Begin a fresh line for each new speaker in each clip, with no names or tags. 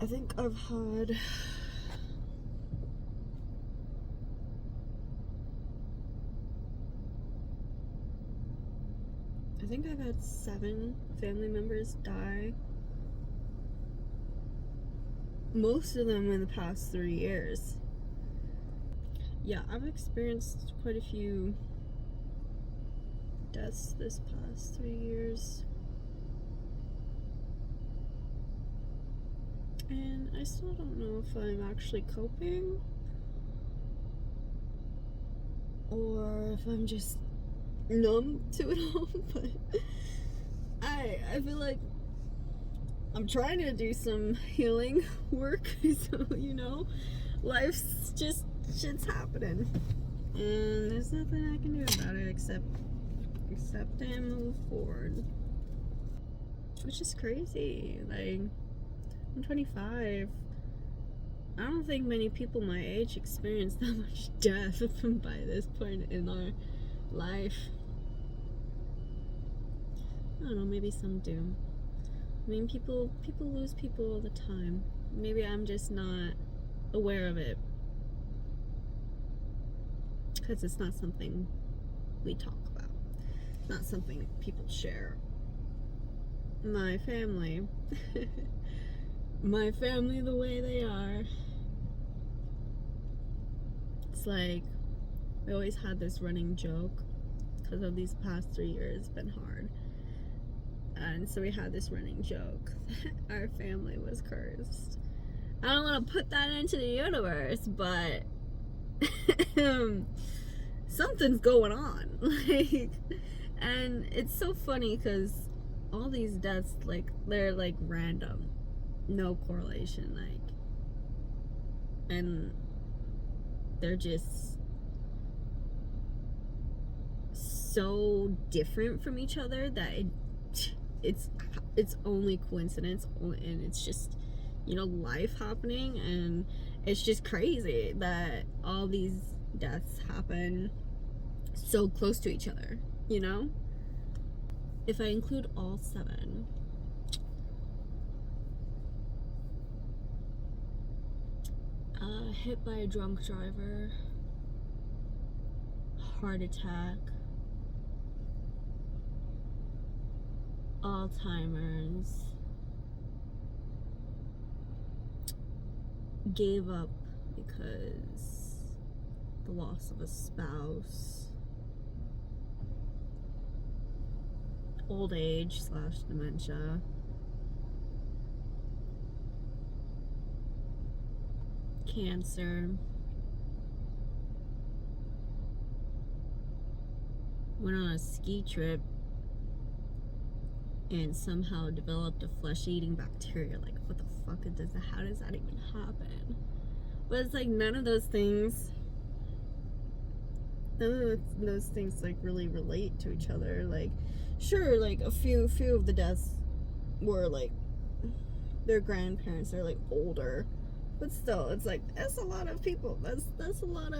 I think I've had I think I've had 7 family members die. Most of them in the past 3 years. Yeah, I've experienced quite a few deaths this past 3 years. And I still don't know if I'm actually coping or if I'm just numb to it all, but I feel like I'm trying to do some healing work, so life's just shit's happening, and there's nothing I can do about it except and move forward, which is crazy. Like, I'm 25. I don't think many people my age experience that much death by this point in our life. I don't know, maybe some do. I mean, people lose people all the time. Maybe I'm just not aware of it because it's not something we talk about. It's not something people share. My family, the way they are, it's like we always had this running joke because of these past 3 years been hard. And so we had this running joke that our family was cursed. I don't want to put that into the universe, but something's going on. And it's so funny because all these deaths, they're random, no correlation, and they're just so different from each other that it's only coincidence, and it's just life happening, and it's just crazy that all these deaths happen so close to each other. If I include all 7, hit by a drunk driver, heart attack, Alzheimer's, gave up because the loss of a spouse, old age / dementia, cancer, went on a ski trip and somehow developed a flesh-eating bacteria. Like, what the fuck does that? How does that even happen? But it's like none of those things really relate to each other. Like, sure, like a few of the deaths were like their grandparents. They're like older, but still, it's like that's a lot of people. That's a lot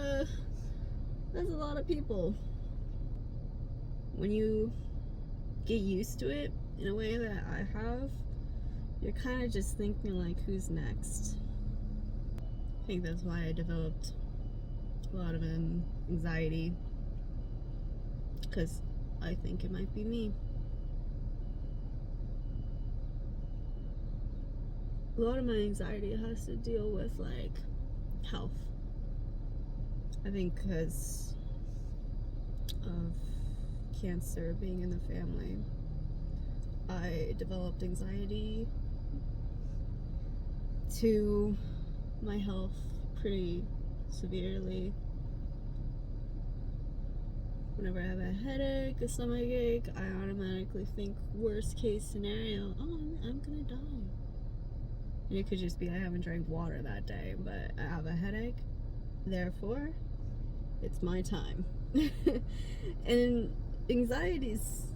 of people. When you get used to it in a way that I have, you're kind of just thinking like, who's next? I think that's why I developed a lot of anxiety, because I think it might be me. A lot of my anxiety has to deal with like health. I think because of cancer being in the family, I developed anxiety to my health pretty severely. Whenever I have a headache, a stomach ache, I automatically think worst case scenario, oh, I'm gonna die. And it could just be I haven't drank water that day, but I have a headache, therefore it's my time. And anxiety's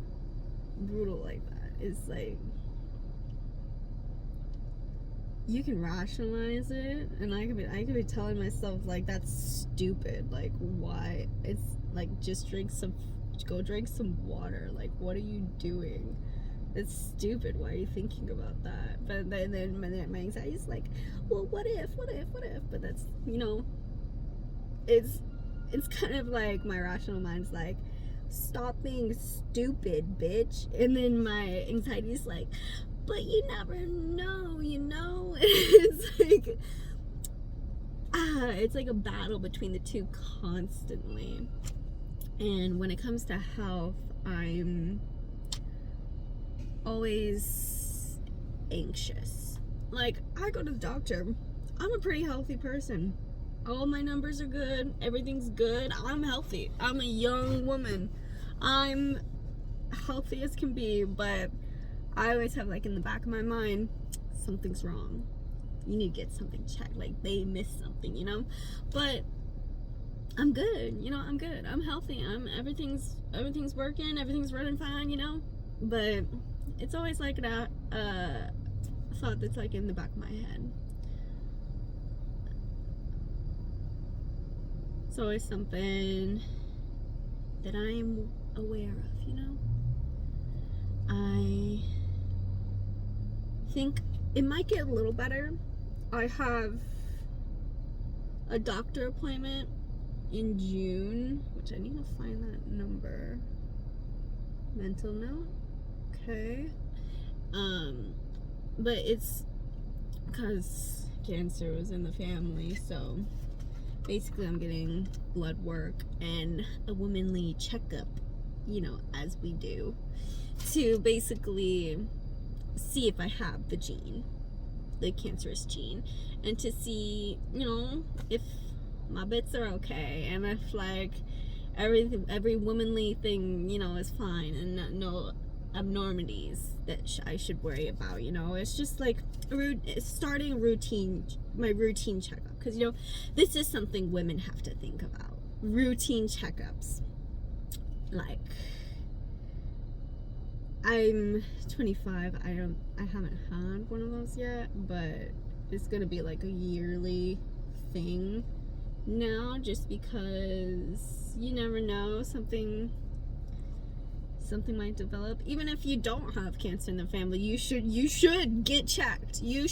brutal like that. It's like you can rationalize it, and I could be telling myself like, that's stupid, like why? It's like, just go drink some water. Like, what are you doing? It's stupid. Why are you thinking about that? But then my anxiety is like, well, what if? But that's, it's kind of like my rational mind's like, stop being stupid, bitch. And then my anxiety is like, but you never know, it's like a battle between the two constantly. And when it comes to health, I'm always anxious. Like, I go to the doctor. I'm a pretty healthy person. All my numbers are good. Everything's good. I'm healthy. I'm a young woman. I'm healthy as can be, but I always have, like, in the back of my mind, something's wrong. You need to get something checked. Like, they missed something, But I'm good. I'm good. I'm healthy. Everything's working. Everything's running fine, But it's always like that thought that's like in the back of my head. It's always something that I'm aware of, I think it might get a little better. I have a doctor appointment in June, which I need to find that number. Mental note. Okay. But it's because cancer was in the family, so basically I'm getting blood work and a womanly checkup, as we do, to basically see if I have the gene, the cancerous gene, and to see, if my bits are okay, and if, like, every womanly thing, is fine, and no abnormalities that I should worry about. It's just like starting my routine checkup, because this is something women have to think about. Routine checkups. Like, I'm 25. I haven't had one of those yet, but it's gonna be like a yearly thing now, just because you never know, something might develop. Even if you don't have cancer in the family, you should get checked. You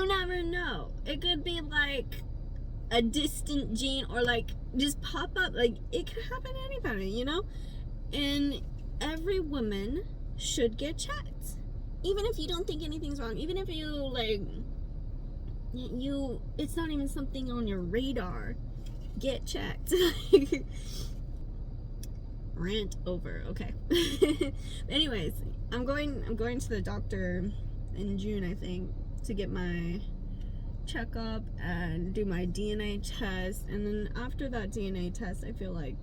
never know. It could be like a distant gene, or like just pop up. Like, it could happen to anybody, and every woman should get checked, even if you don't think anything's wrong, even if you it's not even something on your radar. Get checked. Rant over. Okay. Anyways, I'm going to the doctor in June, I think, to get my checkup and do my DNA test, and then after that DNA test, I feel like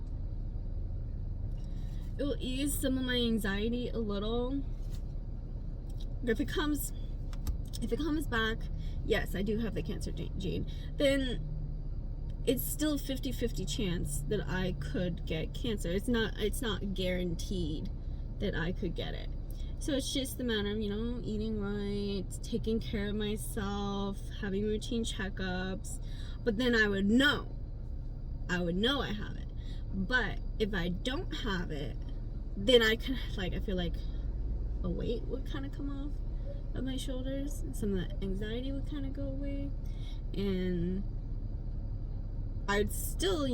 it will ease some of my anxiety a little. But if it comes back, yes, I do have the cancer gene, then it's still 50-50 chance that I could get cancer. It's not guaranteed that I could get it. So it's just a matter of, eating right, taking care of myself, having routine checkups. But then I would know I have it. But if I don't have it, then I feel like a weight would kind of come off of my shoulders. Some of the anxiety would kind of go away. And I'd still,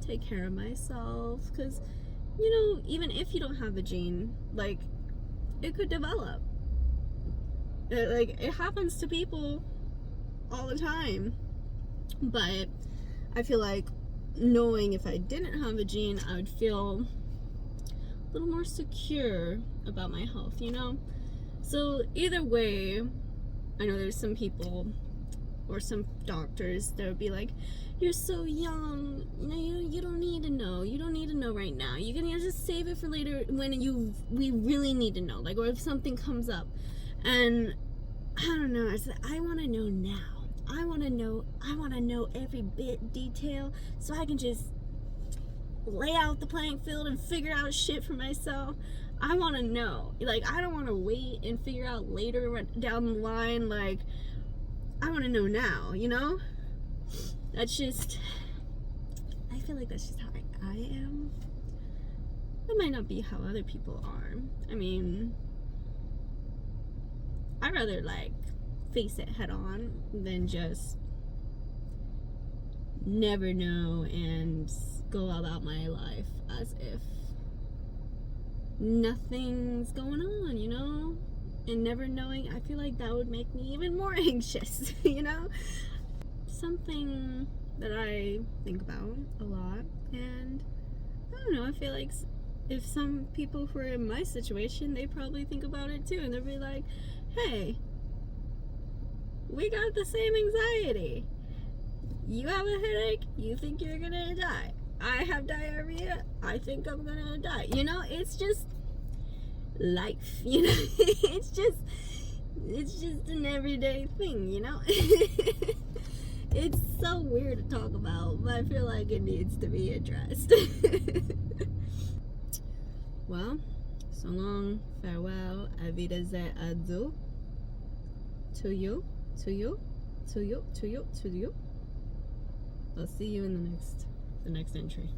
take care of myself, because, even if you don't have the gene, like, it could develop. It happens to people all the time. But I feel like knowing if I didn't have a gene, I would feel a little more secure about my health, So either way, I know there's some people or some doctors that would be like, you're so young, you don't need to know. You don't need to know right now. You can just save it for later when we really need to know. Like, or if something comes up. And I don't know, I said, I want to know now. I want to know every bit detail, so I can just lay out the playing field and figure out shit for myself. I want to know. Like, I don't want to wait and figure out later down the line. Like, I want to know now, That's just, I feel like that's just how I am. That might not be how other people are. I mean, I'd rather like face it head on than just never know and go about my life as if nothing's going on, you know? And never knowing, I feel like that would make me even more anxious, you know? Something that I think about a lot, and I don't know, I feel like if some people who are in my situation, they probably think about it too, and they'll be like, hey, we got the same anxiety. You have a headache, you think you're gonna die. I have diarrhea, I think I'm gonna die. You know, it's just life, you know? it's just an everyday thing, you know? It's so weird to talk about, but I feel like it needs to be addressed. Well, so long, farewell, auf Wiedersehen, adieu. To you. I'll see you in the next entry.